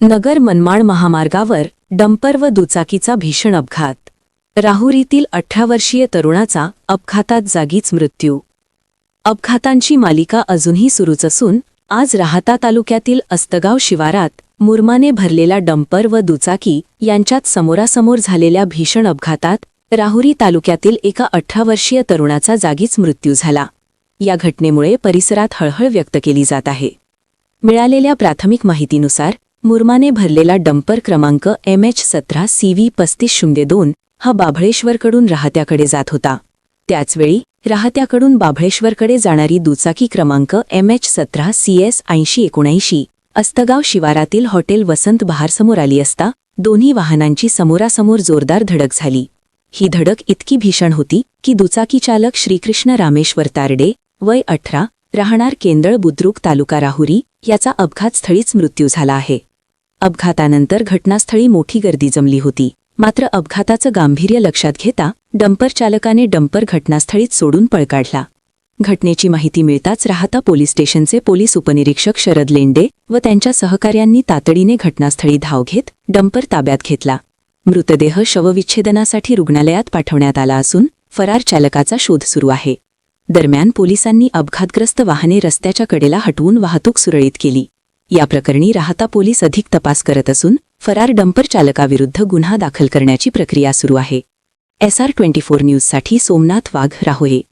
नगर मनमाड महामार्गावर डंपर व दुचाकीचा भीषण अपघात। राहुरीतील 18 वर्षीय तरुणाचा अपघातात जागीच मृत्यू। अपघातांची मालिका अजूनही सुरूच असून आज राहाता तालुक्यातील अस्तगाव शिवारात मुरमाने भरलेला डंपर व दुचाकी यांच्यात समोरासमोर झालेल्या भीषण अपघातात राहुरी तालुक्यातील एका 18 वर्षीय तरुणाचा जागीच मृत्यू झाला। या घटनेमुळे परिसरात हळहळ व्यक्त केली जात आहे। मिळालेल्या प्राथमिक माहितीनुसार मुरमाने भरलेला डंपर क्रमांक MH17CV 3502 हा बाभळेश्वरकडून राहत्याकडे जात होता। त्याचवेळी राहत्याकडून बाभळेश्वरकडे जाणारी दुचाकी क्रमांक MH17CS 8079 अस्तगाव शिवारातील हॉटेल वसंत बहारसमोर आली असता दोन्ही वाहनांची समोरासमोर जोरदार धडक झाली। ही धडक इतकी भीषण होती की दुचाकी चालक श्रीकृष्ण रामेश्वर तारडे वय 18 राहणार केंदळ बुद्रुक तालुका राहुरी याचा अपघातस्थळीच मृत्यू झाला आहे। अपघातानंतर घटनास्थळी मोठी गर्दी जमली होती। मात्र अपघाताचं गांभीर्य लक्षात घेता डंपर चालकाने डंपर घटनास्थळीच सोडून पळ काढला। घटनेची माहिती मिळताच राहाता पोलीस स्टेशनचे पोलीस उपनिरीक्षक शरद लेंडे व त्यांच्या सहकार्यांनी तातडीने घटनास्थळी धाव घेत डंपर ताब्यात घेतला। मृतदेह शवविच्छेदनासाठी रुग्णालयात पाठवण्यात आला असून फरार चालकाचा शोध सुरू आहे। दरम्यान पोलिसांनी अपघातग्रस्त वाहने रस्त्याच्या कडेला हटवून वाहतूक सुरळीत केली। या प्रकरणी राहाता पोलीस अधिक तपास करत असून फरार डंपर चालकाविरुद्ध गुन्हा दाखल करण्याची प्रक्रिया सुरू आहे। SR24 न्यूजसाठी सोमनाथ वाघ, राहुरी।